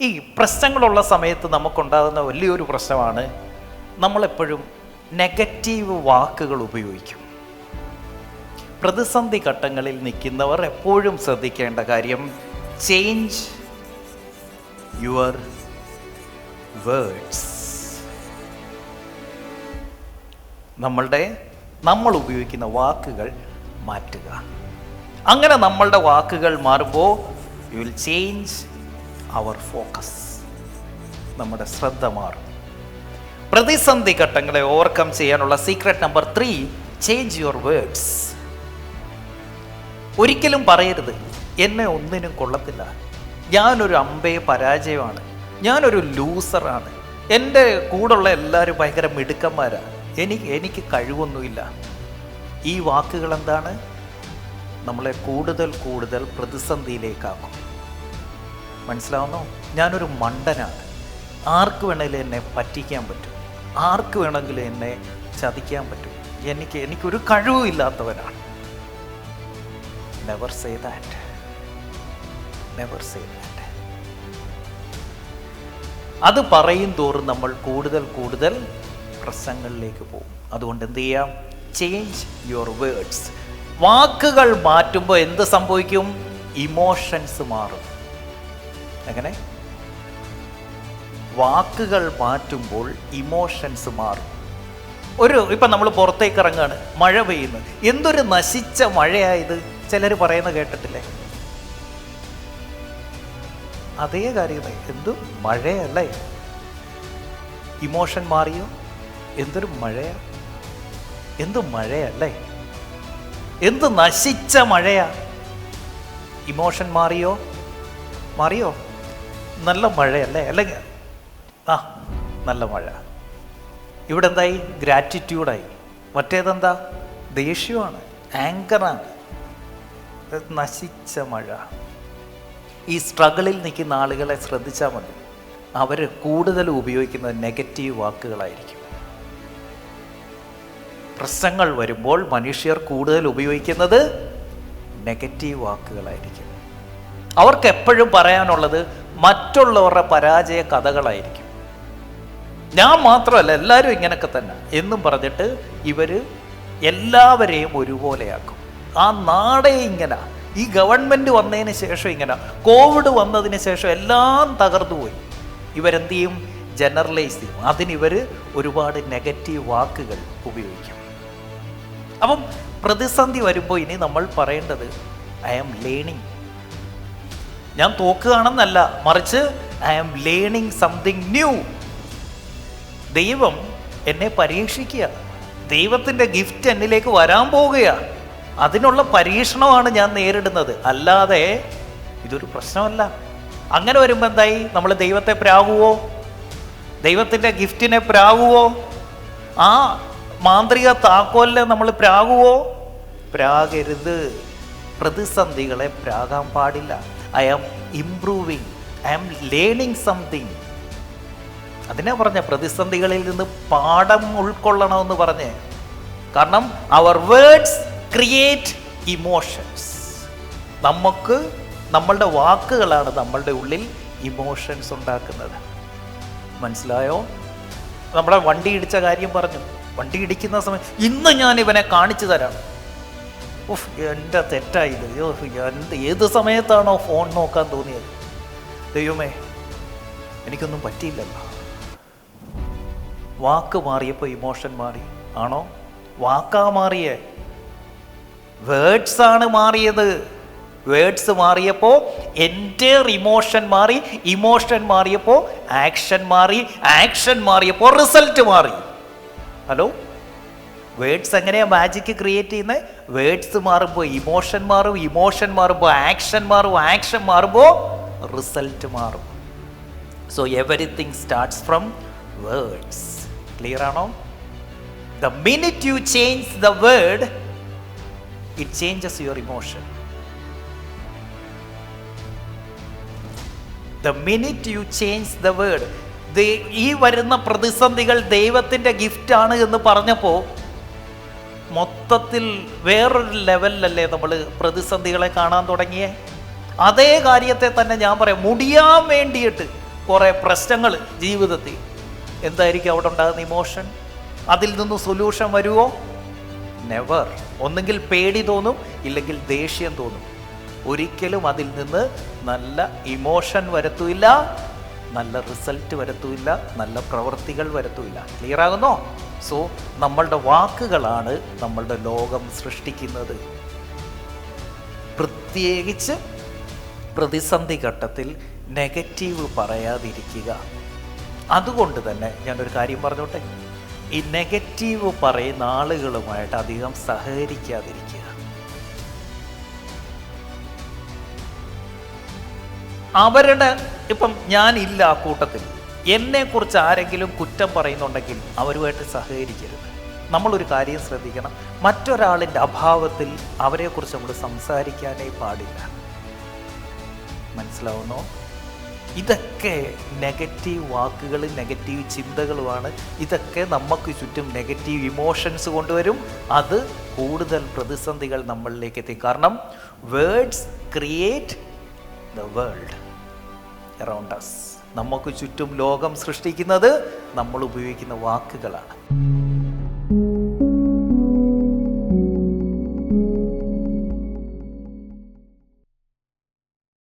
ഈ പ്രശ്നങ്ങളുള്ള സമയത്ത് നമുക്കുണ്ടാകുന്ന വലിയൊരു പ്രശ്നമാണ് നമ്മളെപ്പോഴും നെഗറ്റീവ് വാക്കുകൾ ഉപയോഗിക്കും. പ്രതിസന്ധി ഘട്ടങ്ങളിൽ നിൽക്കുന്നവർ എപ്പോഴും ശ്രദ്ധിക്കേണ്ട കാര്യം, ചേഞ്ച് യുവർ വേർഡ്സ്. നമ്മൾ ഉപയോഗിക്കുന്ന വാക്കുകൾ മാറ്റുക. അങ്ങനെ നമ്മളുടെ വാക്കുകൾ മാറുമ്പോൾ you will change our focus. നമ്മുടെ ശ്രദ്ധ മാറും. പ്രതിസന്ധി ഘട്ടങ്ങളെ ഓവർകം ചെയ്യാനുള്ള secret number 3, change your words. ഒരിക്കലും പറയരുത് എന്നെ ഒന്നിനും കൊള്ളത്തില്ല, ഞാനൊരു അമ്പേ പരാജയമാണ്, ഞാനൊരു ലൂസറാണ്, എൻ്റെ കൂടെയുള്ള എല്ലാവരും ഭയങ്കര മിടുക്കന്മാരാണ്, എനിക്ക് കഴിവൊന്നുമില്ല. ഈ വാക്കുകൾ എന്താണ്? നമ്മളെ കൂടുതൽ പ്രതിസന്ധിയിലേക്കാക്കും. മനസ്സിലാവുന്നോ? ഞാനൊരു മണ്ടനാണ്, ആർക്ക് വേണമെങ്കിലും എന്നെ പറ്റിക്കാൻ പറ്റും, ആർക്ക് വേണമെങ്കിലും എന്നെ ചതിക്കാൻ പറ്റും, എനിക്കൊരു കഴിവില്ലാത്തവനാണ്. Never say that. Never say that. അത് പറയും തോറും നമ്മൾ കൂടുതൽ പ്രശ്നങ്ങളിലേക്ക് പോകും. അതുകൊണ്ട് എന്ത് ചെയ്യാം? Change your words. വാക്കുകൾ മാറ്റുമ്പോൾ എന്ത് സംഭവിക്കും? ഇമോഷൻസ് മാറും. എങ്ങനെ? വാക്കുകൾ മാറ്റുമ്പോൾ ഇമോഷൻസ് മാറും. ഇപ്പം നമ്മൾ പുറത്തേക്ക് ഇറങ്ങാണ്, മഴ പെയ്യുന്നു, എന്തൊരു നശിച്ച മഴയായത് ചിലർ പറയുന്ന കേട്ടിട്ടില്ലേ? അതേ കാര്യമേ, എന്തു മഴയല്ലേ? ഇമോഷൻ മാറിയോ? എന്തൊരു മഴയാ, എന്തു മഴയല്ലേ, എന്ത് നശിച്ച മഴയാ. ഇമോഷൻ മാറിയോ? നല്ല മഴയല്ലേ, അല്ലെങ്കിൽ നല്ല മഴ. ഇവിടെ എന്തായി? ഗ്രാറ്റിറ്റ്യൂഡായി. മറ്റേതെന്താ? ദേഷ്യമാണ്, ആങ്കറാണ്. നശിച്ച മഴ. ഈ സ്ട്രഗിളിൽ നിൽക്കുന്ന ആളുകളെ ശ്രദ്ധിച്ചാൽ മതി, അവർ കൂടുതൽ ഉപയോഗിക്കുന്നത് നെഗറ്റീവ് വാക്കുകളായിരിക്കും. പ്രശ്നങ്ങൾ വരുമ്പോൾ മനുഷ്യർ കൂടുതൽ ഉപയോഗിക്കുന്നത് നെഗറ്റീവ് വാക്കുകളായിരിക്കും. അവർക്ക് എപ്പോഴും പറയാനുള്ളത് മറ്റുള്ളവരുടെ പരാജയ കഥകളായിരിക്കും. ഞാൻ മാത്രമല്ല, എല്ലാവരും ഇങ്ങനെയൊക്കെ തന്നെ എന്നും പറഞ്ഞിട്ട് ഇവർ എല്ലാവരെയും ഒരുപോലെയാക്കും. ആ നാടേ ഇങ്ങനെ, ഈ ഗവൺമെൻറ് വന്നതിന് ശേഷം ഇങ്ങനെ, കോവിഡ് വന്നതിന് ശേഷം എല്ലാം തകർന്നു പോയി. ഇവരെന്ത് ചെയ്യും? ജനറലൈസ് ചെയ്യും. അതിനിവർ ഒരുപാട് നെഗറ്റീവ് വാക്കുകൾ ഉപയോഗിക്കും. അപ്പം പ്രതിസന്ധി വരുമ്പോൾ ഇനി നമ്മൾ പറയേണ്ടത് ഐ ആം ലേണിംഗ്. ഞാൻ തോക്കുകയാണെന്നല്ല, മറിച്ച് I am learning something new. ദൈവം എന്നെ പരീക്ഷിക്കുക, ദൈവത്തിൻ്റെ ഗിഫ്റ്റ് എന്നിലേക്ക് വരാൻ പോവുകയാണ്, അതിനുള്ള പരീക്ഷണമാണ് ഞാൻ നേരിടുന്നത്. അല്ലാതെ ഇതൊരു പ്രശ്നമല്ല. അങ്ങനെ വരുമ്പോൾ എന്തായി? നമ്മൾ ദൈവത്തെ പ്രാകുവോ? ദൈവത്തിൻ്റെ ഗിഫ്റ്റിനെ പ്രാകുവോ? ആ മാന്ത്രിക താക്കോലിനെ നമ്മൾ പ്രാകുവോ? പ്രാകരുത്. പ്രതിസന്ധികളെ പ്രാകാൻ പാടില്ല. I am improving, I am learning something. അതിനെ പറഞ്ഞ പ്രതിസന്ധികളിൽ നിന്ന് പാഠം ഉൾക്കൊള്ളണമെന്ന് പറഞ്ഞേ. കാരണം അവർ വേർഡ്സ് ക്രിയേറ്റ് ഇമോഷൻസ്. നമ്മളുടെ വാക്കുകളാണ് നമ്മളുടെ ഉള്ളിൽ ഇമോഷൻസ് ഉണ്ടാക്കുന്നത്. മനസ്സിലായോ? നമ്മുടെ വണ്ടി ഇടിച്ച കാര്യം പറഞ്ഞു. വണ്ടി ഇടിക്കുന്ന സമയം, ഇന്ന് ഞാൻ ഇവനെ കാണിച്ചു തരാം. എൻ്റെ തെറ്റായത്, ഏത് സമയത്താണോ ഫോൺ നോക്കാൻ തോന്നിയത്? ദൈവമേ, എനിക്കൊന്നും പറ്റിയില്ലല്ലോ. വാക്ക് മാറിയപ്പോൾ ഇമോഷൻ മാറി. ആണോ? വാക്കാ മാറിയേ? വേർഡ്സാണ് മാറിയത്. വേർഡ്സ് മാറിയപ്പോൾ എൻ്റെ ഇമോഷൻ മാറി, ഇമോഷൻ മാറിയപ്പോൾ ആക്ഷൻ മാറി, ആക്ഷൻ മാറിയപ്പോൾ റിസൾട്ട് മാറി. ഹലോ, വേർഡ്സ് എങ്ങനെയാണ് മാജിക് ക്രിയേറ്റ് ചെയ്യുന്നത്? വേർഡ്സ് മാറുമ്പോൾ ഇമോഷൻ മാറും, ഇമോഷൻ മാറുമ്പോൾ ആക്ഷൻ മാറും, ആക്ഷൻ മാറുമ്പോൾ റിസൾട്ട് മാറും. So everything starts from words. Clear ആണോ? The minute you change the word, it changes your emotion. The minute you change the word. ഈ വരുന്ന പ്രതിസന്ധികൾ ദൈവത്തിൻ്റെ ഗിഫ്റ്റാണ് എന്ന് പറഞ്ഞപ്പോൾ മൊത്തത്തിൽ വേറൊരു ലെവലിലല്ലേ നമ്മൾ പ്രതിസന്ധികളെ കാണാൻ തുടങ്ങിയേ? അതേ കാര്യത്തെ തന്നെ ഞാൻ പറയാം, മുടിയാൻ വേണ്ടിയിട്ട് കുറേ പ്രശ്നങ്ങൾ ജീവിതത്തിൽ, എന്തായിരിക്കും അവിടെ ഉണ്ടാകുന്ന ഇമോഷൻ? അതിൽ നിന്ന് സൊല്യൂഷൻ വരുമോ? നെവർ. ഒന്നെങ്കിൽ പേടി തോന്നും, ഇല്ലെങ്കിൽ ദേഷ്യം തോന്നും. ഒരിക്കലും അതിൽ നിന്ന് നല്ല ഇമോഷൻ വരത്തുമില്ല, നല്ല റിസൾട്ട് വരത്തുമില്ല, നല്ല പ്രവൃത്തികൾ വരത്തുമില്ല. ക്ലിയർ ആകുന്നോ? സോ നമ്മളുടെ വാക്കുകളാണ് നമ്മളുടെ ലോകം സൃഷ്ടിക്കുന്നത്. പ്രത്യേകിച്ച് പ്രതിസന്ധി ഘട്ടത്തിൽ നെഗറ്റീവ് പറയാതിരിക്കുക. അതുകൊണ്ട് തന്നെ ഞാനൊരു കാര്യം പറഞ്ഞോട്ടെ, ഈ നെഗറ്റീവ് പറയുന്ന ആളുകളുമായിട്ട് അധികം സഹകരിക്കാതിരിക്കുക. അവരുടെ ഇപ്പം ഞാനില്ല ആ കൂട്ടത്തിൽ, എന്നെക്കുറിച്ച് ആരെങ്കിലും കുറ്റം പറയുന്നുണ്ടെങ്കിൽ അവരുമായിട്ട് സഹകരിക്കരുത്. നമ്മളൊരു കാര്യം ശ്രദ്ധിക്കണം, മറ്റൊരാളിൻ്റെ അഭാവത്തിൽ അവരെക്കുറിച്ച് നമ്മൾ സംസാരിക്കാനേ പാടില്ല. മനസ്സിലാവുന്നോ? ഇതൊക്കെ നെഗറ്റീവ് വാക്കുകൾ, നെഗറ്റീവ് ചിന്തകളുമാണ്. ഇതൊക്കെ നമുക്ക് ചുറ്റും നെഗറ്റീവ് ഇമോഷൻസ് കൊണ്ടുവരും. അത് കൂടുതൽ പ്രതിസന്ധികൾ നമ്മളിലേക്ക് എത്തി. കാരണം words create the world around us. നമുക്ക് ചുറ്റും ലോകം സൃഷ്ടിക്കുന്നത് നമ്മൾ ഉപയോഗിക്കുന്ന വാക്കുകളാണ്.